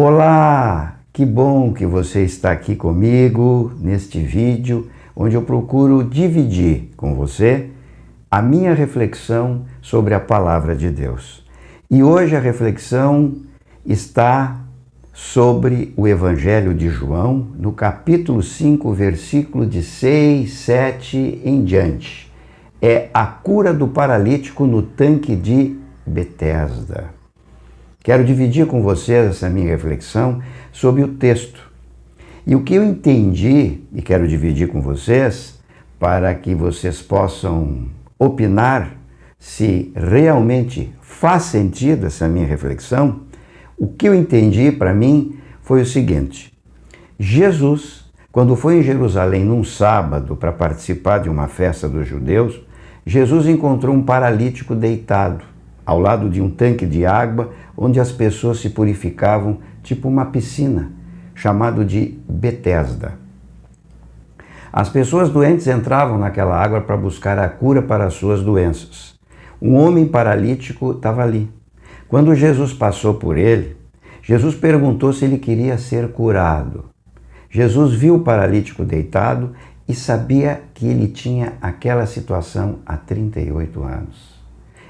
Olá, que bom que você está aqui comigo neste vídeo, onde eu procuro dividir com você a minha reflexão sobre a Palavra de Deus. E hoje a reflexão está sobre o Evangelho de João, no capítulo 5, versículo de 6, 7 em diante. É a cura do paralítico no tanque de Betesda. Quero dividir com vocês essa minha reflexão sobre o texto. E o que eu entendi, e quero dividir com vocês, para que vocês possam opinar se realmente faz sentido essa minha reflexão, o que eu entendi para mim foi o seguinte: Jesus, quando foi em Jerusalém num sábado para participar de uma festa dos judeus, Jesus encontrou um paralítico deitado ao lado de um tanque de água onde as pessoas se purificavam, tipo uma piscina, chamado de Betesda. As pessoas doentes entravam naquela água para buscar a cura para as suas doenças. Um homem paralítico estava ali. Quando Jesus passou por ele, Jesus perguntou se ele queria ser curado. Jesus viu o paralítico deitado e sabia que ele tinha aquela situação há 38 anos.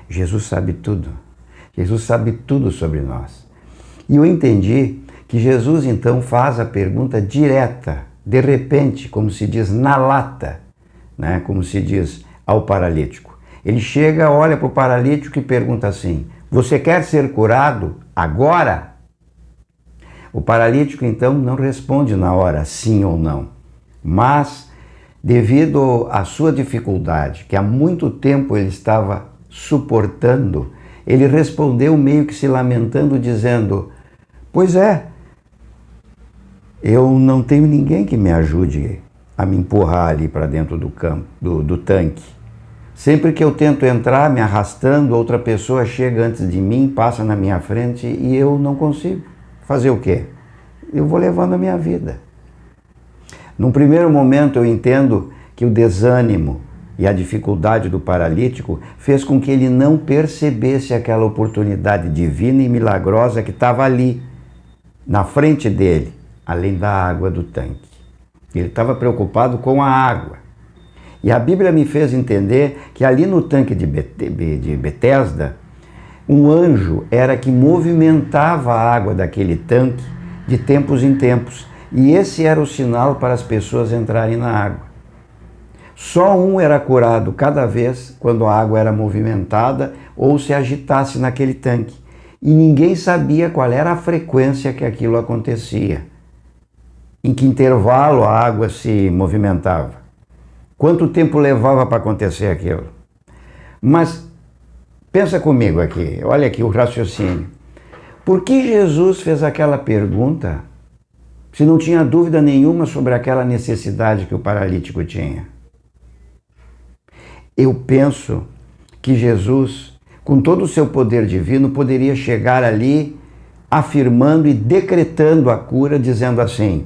Jesus sabe tudo. Jesus sabe tudo sobre nós. E eu entendi que Jesus então faz a pergunta direta, de repente, como se diz na lata, né? Como se diz ao paralítico. Ele chega, olha para o paralítico e pergunta assim: você quer ser curado agora? O paralítico então não responde na hora sim ou não, mas devido à sua dificuldade, que há muito tempo ele estava suportando, ele respondeu meio que se lamentando, dizendo: pois é, eu não tenho ninguém que me ajude a me empurrar ali para dentro do tanque. Sempre que eu tento entrar me arrastando, outra pessoa chega antes de mim, passa na minha frente e eu não consigo. Fazer o quê? Eu vou levando a minha vida. Num primeiro momento eu entendo que o desânimo e a dificuldade do paralítico fez com que ele não percebesse aquela oportunidade divina e milagrosa que estava ali, na frente dele, além da água do tanque. Ele estava preocupado com a água. E a Bíblia me fez entender que ali no tanque de Betesda, um anjo era que movimentava a água daquele tanque de tempos em tempos. E esse era o sinal para as pessoas entrarem na água. Só um era curado cada vez quando a água era movimentada ou se agitasse naquele tanque. E ninguém sabia qual era a frequência que aquilo acontecia. Em que intervalo a água se movimentava. Quanto tempo levava para acontecer aquilo. Mas pensa comigo aqui, olha aqui o raciocínio. Por que Jesus fez aquela pergunta se não tinha dúvida nenhuma sobre aquela necessidade que o paralítico tinha? Eu penso que Jesus, com todo o seu poder divino, poderia chegar ali afirmando e decretando a cura, dizendo assim: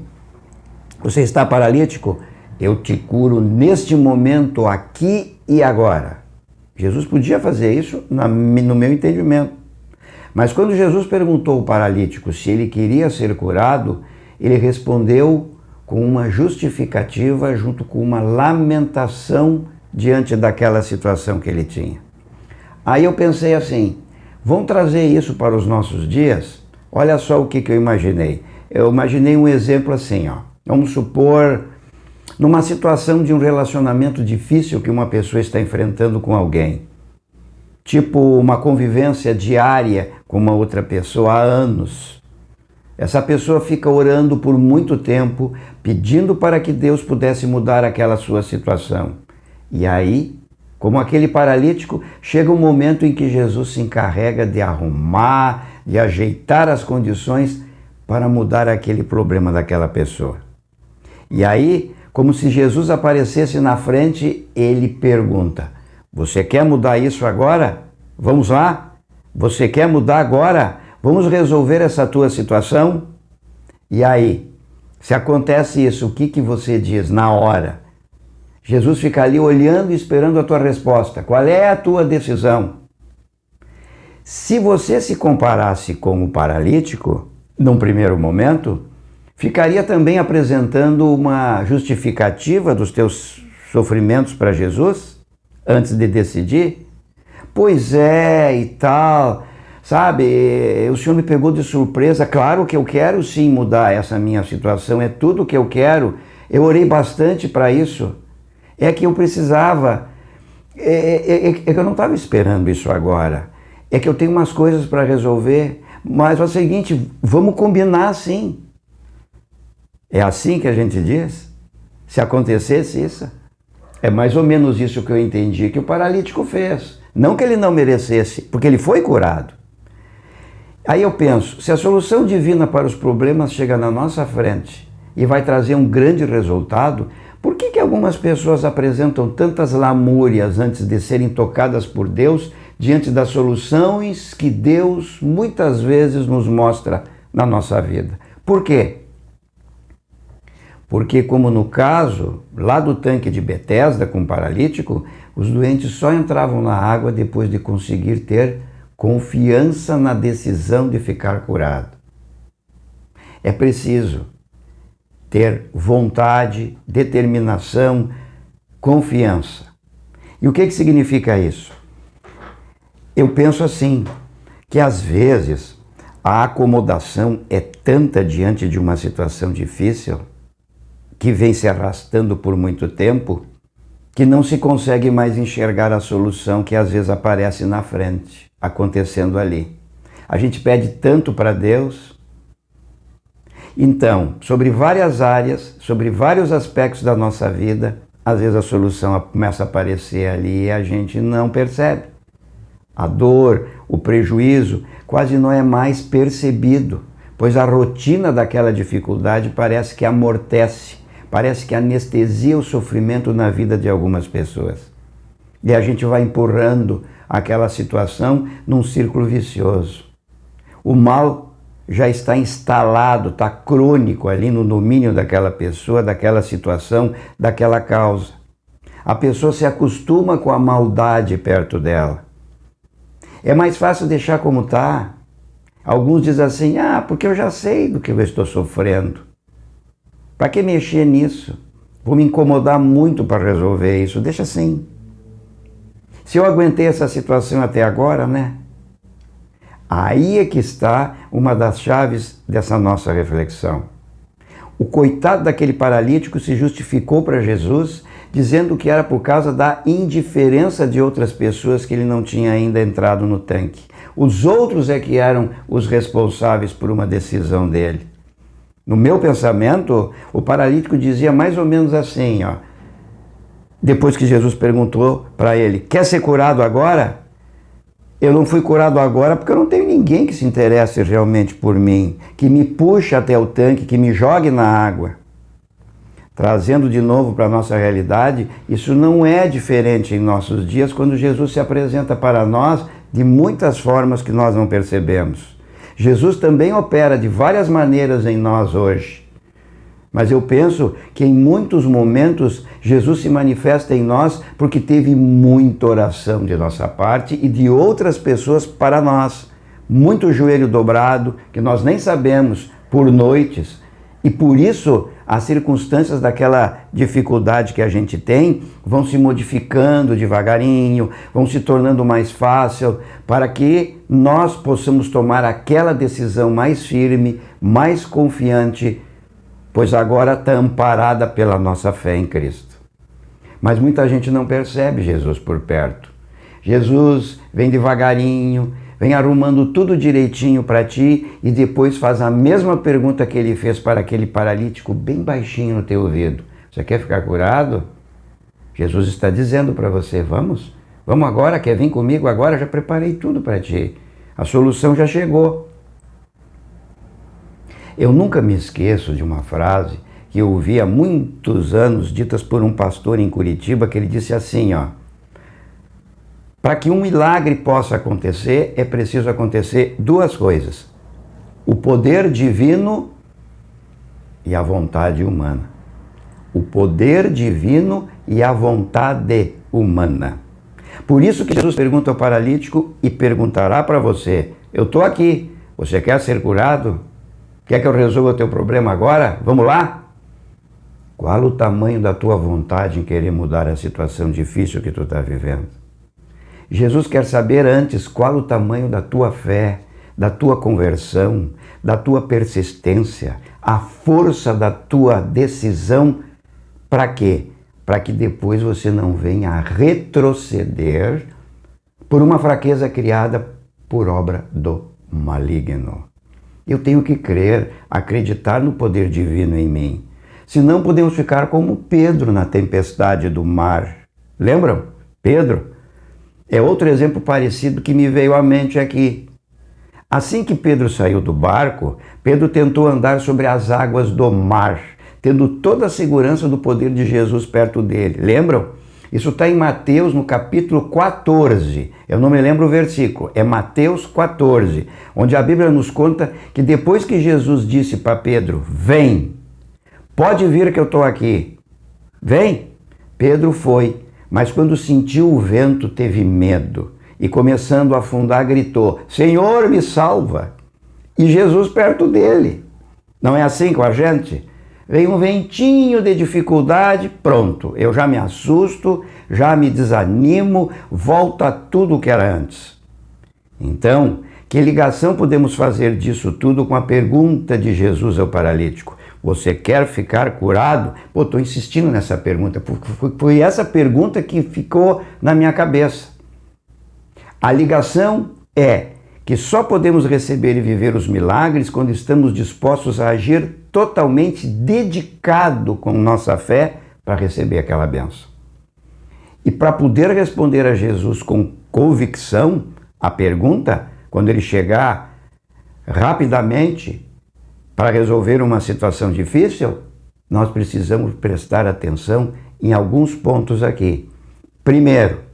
você está paralítico? Eu te curo neste momento, aqui e agora. Jesus podia fazer isso no meu entendimento. Mas quando Jesus perguntou ao paralítico se ele queria ser curado, ele respondeu com uma justificativa junto com uma lamentação diante daquela situação que ele tinha. Aí eu pensei assim: vamos trazer isso para os nossos dias? Olha só o que eu imaginei. Eu imaginei um exemplo assim, ó. Vamos supor, numa situação de um relacionamento difícil que uma pessoa está enfrentando com alguém. Tipo uma convivência diária com uma outra pessoa há anos. Essa pessoa fica orando por muito tempo, pedindo para que Deus pudesse mudar aquela sua situação. E aí, como aquele paralítico, chega um momento em que Jesus se encarrega de arrumar, de ajeitar as condições para mudar aquele problema daquela pessoa. E aí, como se Jesus aparecesse na frente, ele pergunta: você quer mudar isso agora? Vamos lá? Você quer mudar agora? Vamos resolver essa tua situação? E aí, se acontece isso, o que você diz na hora? Jesus fica ali olhando e esperando a tua resposta. Qual é a tua decisão? Se você se comparasse com o paralítico, num primeiro momento, ficaria também apresentando uma justificativa dos teus sofrimentos para Jesus, antes de decidir? Pois é, e tal, sabe, o Senhor me pegou de surpresa, claro que eu quero sim mudar essa minha situação, é tudo que eu quero, eu orei bastante para isso, é que eu precisava, que eu não estava esperando isso agora, é que eu tenho umas coisas para resolver, mas é o seguinte, vamos combinar sim. É assim que a gente diz? Se acontecesse isso? É mais ou menos isso que eu entendi que o paralítico fez. Não que ele não merecesse, porque ele foi curado. Aí eu penso, se a solução divina para os problemas chega na nossa frente e vai trazer um grande resultado, por que algumas pessoas apresentam tantas lamúrias antes de serem tocadas por Deus diante das soluções que Deus muitas vezes nos mostra na nossa vida? Por quê? Porque, como no caso lá do tanque de Betesda com o paralítico, os doentes só entravam na água depois de conseguir ter confiança na decisão de ficar curado. É preciso ter vontade, determinação, confiança. E o que significa isso? Eu penso assim, que às vezes a acomodação é tanta diante de uma situação difícil, que vem se arrastando por muito tempo, que não se consegue mais enxergar a solução que às vezes aparece na frente, acontecendo ali. A gente pede tanto para Deus. Então, sobre várias áreas, sobre vários aspectos da nossa vida, às vezes a solução começa a aparecer ali e a gente não percebe. A dor, o prejuízo, quase não é mais percebido, pois a rotina daquela dificuldade parece que amortece, parece que anestesia o sofrimento na vida de algumas pessoas. E a gente vai empurrando aquela situação num círculo vicioso. O mal já está instalado, está crônico ali no domínio daquela pessoa, daquela situação, daquela causa. A pessoa se acostuma com a maldade perto dela. É mais fácil deixar como está. Alguns dizem assim, porque eu já sei do que eu estou sofrendo. Para que mexer nisso? Vou me incomodar muito para resolver isso. Deixa assim. Se eu aguentei essa situação até agora, né? Aí é que está uma das chaves dessa nossa reflexão. O coitado daquele paralítico se justificou para Jesus, dizendo que era por causa da indiferença de outras pessoas que ele não tinha ainda entrado no tanque. Os outros é que eram os responsáveis por uma decisão dele. No meu pensamento, o paralítico dizia mais ou menos assim, depois que Jesus perguntou para ele, quer ser curado agora? Eu não fui curado agora porque eu não tenho ninguém que se interesse realmente por mim, que me puxe até o tanque, que me jogue na água. Trazendo de novo para a nossa realidade, isso não é diferente em nossos dias quando Jesus se apresenta para nós de muitas formas que nós não percebemos. Jesus também opera de várias maneiras em nós hoje. Mas eu penso que em muitos momentos Jesus se manifesta em nós porque teve muita oração de nossa parte e de outras pessoas para nós. Muito joelho dobrado, que nós nem sabemos, por noites. E por isso as circunstâncias daquela dificuldade que a gente tem vão se modificando devagarinho, vão se tornando mais fácil, para que nós possamos tomar aquela decisão mais firme, mais confiante, pois agora está amparada pela nossa fé em Cristo. Mas muita gente não percebe Jesus por perto. Jesus vem devagarinho, vem arrumando tudo direitinho para ti e depois faz a mesma pergunta que ele fez para aquele paralítico bem baixinho no teu ouvido. Você quer ficar curado? Jesus está dizendo para você, vamos agora, quer vir comigo agora? Já preparei tudo para ti. A solução já chegou. Eu nunca me esqueço de uma frase que eu ouvi há muitos anos, ditas por um pastor em Curitiba, que ele disse assim, para que um milagre possa acontecer, é preciso acontecer duas coisas. O poder divino e a vontade humana. O poder divino e a vontade humana. Por isso que Jesus pergunta ao paralítico e perguntará para você, eu estou aqui, você quer ser curado? Quer que eu resolva o teu problema agora? Vamos lá? Qual o tamanho da tua vontade em querer mudar a situação difícil que tu está vivendo? Jesus quer saber antes qual o tamanho da tua fé, da tua conversão, da tua persistência, a força da tua decisão. Para quê? Para que depois você não venha a retroceder por uma fraqueza criada por obra do maligno. Eu tenho que crer, acreditar no poder divino em mim. Senão podemos ficar como Pedro na tempestade do mar. Lembram? Pedro? É outro exemplo parecido que me veio à mente aqui. Assim que Pedro saiu do barco, Pedro tentou andar sobre as águas do mar, tendo toda a segurança do poder de Jesus perto dele. Lembram? Isso está em Mateus, no capítulo 14. Eu não me lembro o versículo. É Mateus 14, onde a Bíblia nos conta que depois que Jesus disse para Pedro, vem, pode vir que eu estou aqui. Vem. Pedro foi, mas quando sentiu o vento teve medo e começando a afundar gritou, Senhor, me salva. E Jesus perto dele. Não é assim com a gente? Vem um ventinho de dificuldade, pronto, eu já me assusto, já me desanimo, volta tudo o que era antes. Então, que ligação podemos fazer disso tudo com a pergunta de Jesus ao paralítico? Você quer ficar curado? Pô, estou insistindo nessa pergunta, porque foi essa pergunta que ficou na minha cabeça. A ligação é que só podemos receber e viver os milagres quando estamos dispostos a agir totalmente dedicado com nossa fé para receber aquela bênção. E para poder responder a Jesus com convicção, a pergunta, quando ele chegar rapidamente para resolver uma situação difícil, nós precisamos prestar atenção em alguns pontos aqui. Primeiro,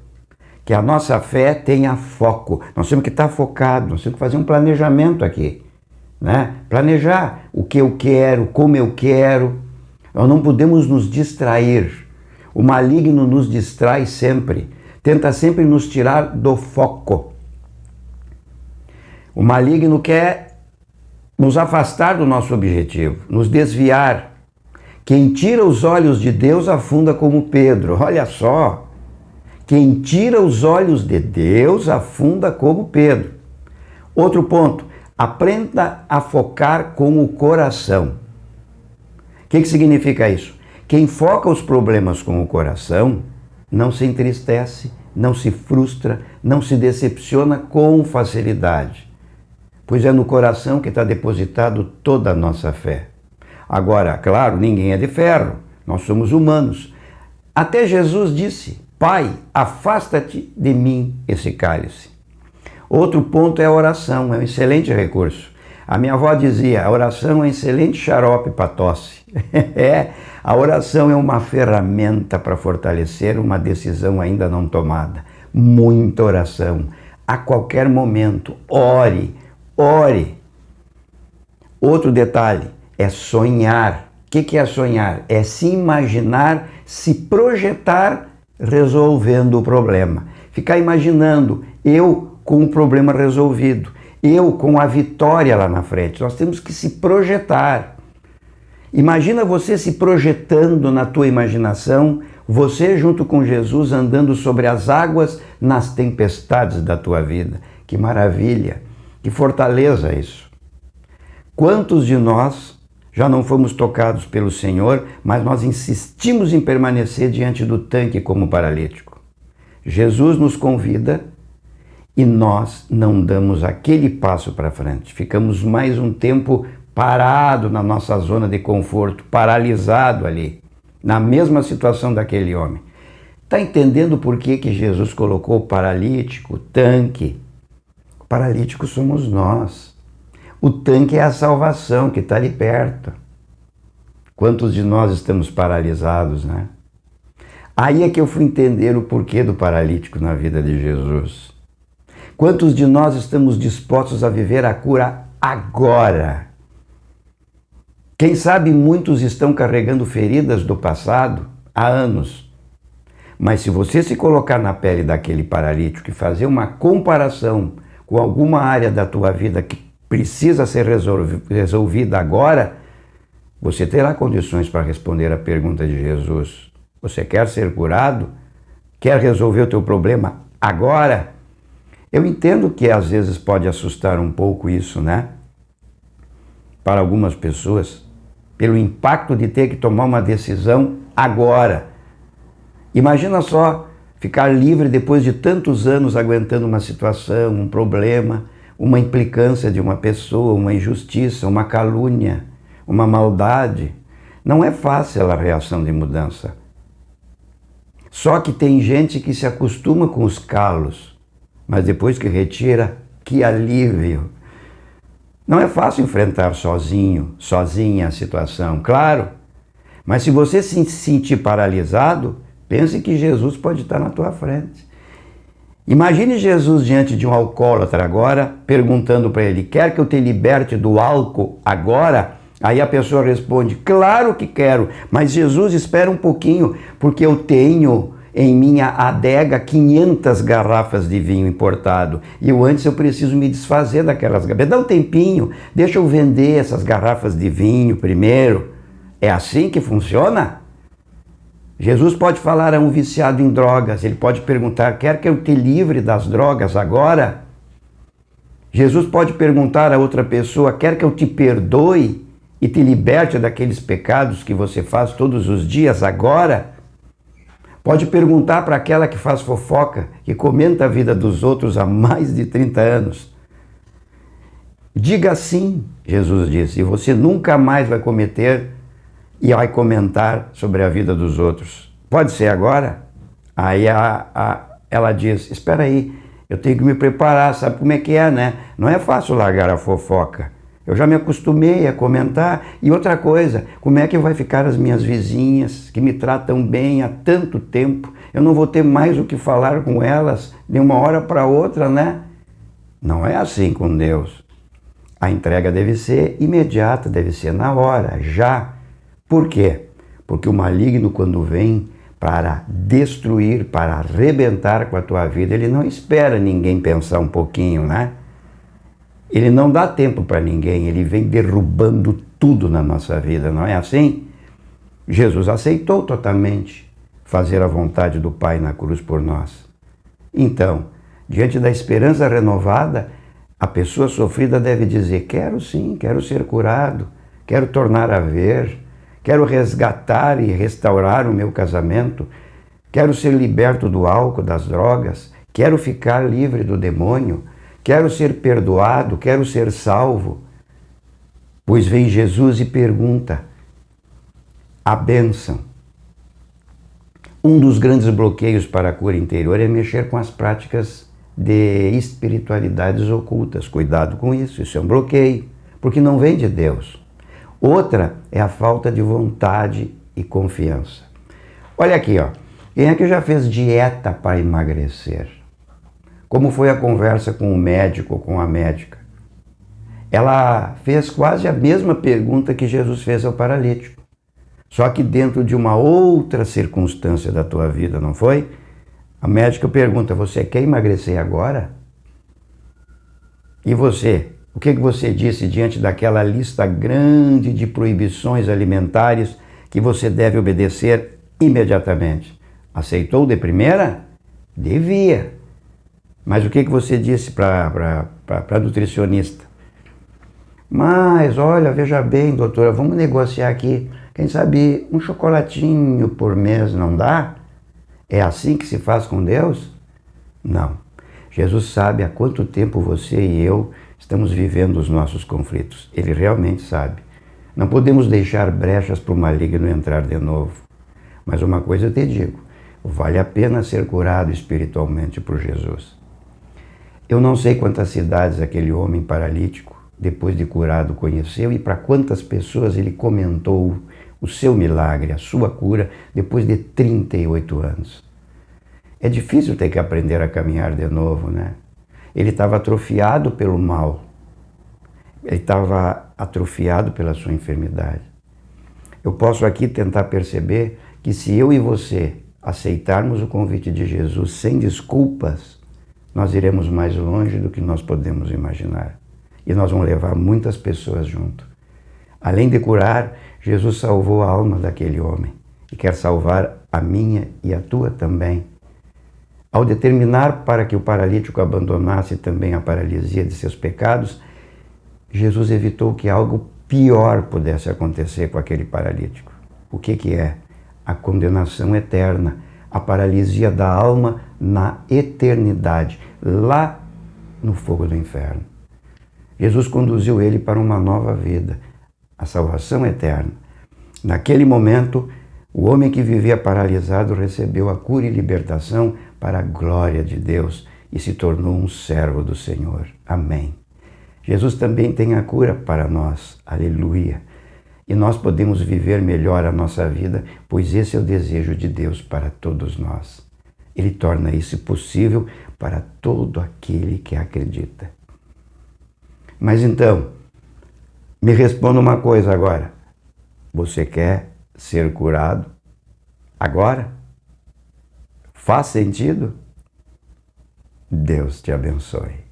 que a nossa fé tenha foco. Nós temos que estar focados, nós temos que fazer um planejamento aqui, né? Planejar o que eu quero, como eu quero. Nós não podemos nos distrair. O maligno nos distrai sempre, tenta sempre nos tirar do foco. O maligno quer nos afastar do nosso objetivo, nos desviar. Quem tira os olhos de Deus afunda como Pedro. Olha só. Quem tira os olhos de Deus afunda como Pedro. Outro ponto, aprenda a focar com o coração. O que significa isso? Quem foca os problemas com o coração não se entristece, não se frustra, não se decepciona com facilidade, pois é no coração que está depositado toda a nossa fé. Agora, claro, ninguém é de ferro, nós somos humanos. Até Jesus disse, Pai, afasta-te de mim esse cálice. Outro ponto é a oração, é um excelente recurso. A minha avó dizia, a oração é um excelente xarope para tosse. A oração é uma ferramenta para fortalecer uma decisão ainda não tomada. Muita oração, a qualquer momento, ore, ore. Outro detalhe é sonhar. O que é sonhar? É se imaginar, se projetar resolvendo o problema. Ficar imaginando eu com o problema resolvido, eu com a vitória lá na frente. Nós temos que se projetar. Imagina você se projetando na tua imaginação, você junto com Jesus andando sobre as águas nas tempestades da tua vida. Que maravilha, que fortaleza isso. Quantos de nós já não fomos tocados pelo Senhor, mas nós insistimos em permanecer diante do tanque como paralítico? Jesus nos convida e nós não damos aquele passo para frente. Ficamos mais um tempo parado na nossa zona de conforto, paralisado ali, na mesma situação daquele homem. Está entendendo por que Jesus colocou o paralítico, o tanque? O paralítico somos nós. O tanque é a salvação que está ali perto. Quantos de nós estamos paralisados, né? Aí é que eu fui entender o porquê do paralítico na vida de Jesus. Quantos de nós estamos dispostos a viver a cura agora? Quem sabe muitos estão carregando feridas do passado há anos. Mas se você se colocar na pele daquele paralítico e fazer uma comparação com alguma área da tua vida que precisa ser resolvida agora, você terá condições para responder a pergunta de Jesus. Você quer ser curado? Quer resolver o teu problema agora? Eu entendo que às vezes pode assustar um pouco isso, né? Para algumas pessoas, pelo impacto de ter que tomar uma decisão agora. Imagina só ficar livre depois de tantos anos aguentando uma situação, um problema, uma implicância de uma pessoa, uma injustiça, uma calúnia, uma maldade. Não é fácil a reação de mudança. Só que tem gente que se acostuma com os calos, mas depois que retira, que alívio. Não é fácil enfrentar sozinho, sozinha a situação, claro. Mas se você se sentir paralisado, pense que Jesus pode estar na tua frente. Imagine Jesus diante de um alcoólatra agora, perguntando para ele, quer que eu te liberte do álcool agora? Aí a pessoa responde, claro que quero, mas Jesus, espera um pouquinho, porque eu tenho em minha adega 500 garrafas de vinho importado. E antes eu preciso me desfazer daquelas garrafas. Dá um tempinho, deixa eu vender essas garrafas de vinho primeiro. É assim que funciona? Jesus pode falar a um viciado em drogas, ele pode perguntar, quer que eu te livre das drogas agora? Jesus pode perguntar a outra pessoa, quer que eu te perdoe e te liberte daqueles pecados que você faz todos os dias agora? Pode perguntar para aquela que faz fofoca, que comenta a vida dos outros há mais de 30 anos. Diga sim, Jesus disse, e você nunca mais vai cometer e vai comentar sobre a vida dos outros. Pode ser agora? Aí ela diz, espera aí, eu tenho que me preparar, sabe como é que é, né? Não é fácil largar a fofoca. Eu já me acostumei a comentar. E outra coisa, como é que vai ficar as minhas vizinhas que me tratam bem há tanto tempo? Eu não vou ter mais o que falar com elas de uma hora para outra, né? Não é assim com Deus. A entrega deve ser imediata, deve ser na hora, já. Por quê? Porque o maligno, quando vem para destruir, para arrebentar com a tua vida, ele não espera ninguém pensar um pouquinho, né? Ele não dá tempo para ninguém, ele vem derrubando tudo na nossa vida, não é assim? Jesus aceitou totalmente fazer a vontade do Pai na cruz por nós. Então, diante da esperança renovada, a pessoa sofrida deve dizer, quero sim, quero ser curado, quero tornar a ver, quero resgatar e restaurar o meu casamento, quero ser liberto do álcool, das drogas, quero ficar livre do demônio, quero ser perdoado, quero ser salvo. Pois vem Jesus e pergunta a bênção. Um dos grandes bloqueios para a cura interior é mexer com as práticas de espiritualidades ocultas. Cuidado com isso, isso é um bloqueio, porque não vem de Deus. Outra é a falta de vontade e confiança. Olha aqui, ó. Quem é que já fez dieta para emagrecer? Como foi a conversa com o médico ou com a médica? Ela fez quase a mesma pergunta que Jesus fez ao paralítico. Só que dentro de uma outra circunstância da tua vida, não foi? A médica pergunta, você quer emagrecer agora? E você? O que você disse diante daquela lista grande de proibições alimentares que você deve obedecer imediatamente? Aceitou de primeira? Devia. Mas o que você disse para a nutricionista? Mas, olha, veja bem, doutora, vamos negociar aqui. Quem sabe um chocolatinho por mês não dá? É assim que se faz com Deus? Não. Jesus sabe há quanto tempo você e eu estamos vivendo os nossos conflitos. Ele realmente sabe. Não podemos deixar brechas para o maligno entrar de novo. Mas uma coisa eu te digo, vale a pena ser curado espiritualmente por Jesus. Eu não sei quantas cidades aquele homem paralítico, depois de curado, conheceu e para quantas pessoas ele comentou o seu milagre, a sua cura, depois de 38 anos. É difícil ter que aprender a caminhar de novo, né? Ele estava atrofiado pelo mal. Ele estava atrofiado pela sua enfermidade. Eu posso aqui tentar perceber que se eu e você aceitarmos o convite de Jesus sem desculpas, nós iremos mais longe do que nós podemos imaginar. e nós vamos levar muitas pessoas junto. Além de curar, Jesus salvou a alma daquele homem e quer salvar a minha e a tua também. Ao determinar para que o paralítico abandonasse também a paralisia de seus pecados, Jesus evitou que algo pior pudesse acontecer com aquele paralítico. O que é? A condenação eterna, a paralisia da alma na eternidade, lá no fogo do inferno. Jesus conduziu ele para uma nova vida, a salvação eterna. Naquele momento, o homem que vivia paralisado recebeu a cura e libertação para a glória de Deus e se tornou um servo do Senhor. Amém. Jesus também tem a cura para nós. Aleluia. E nós podemos viver melhor a nossa vida, pois esse é o desejo de Deus para todos nós. Ele torna isso possível para todo aquele que acredita. Mas então, me responda uma coisa agora. Você quer ser curado agora? Faz sentido? Deus te abençoe.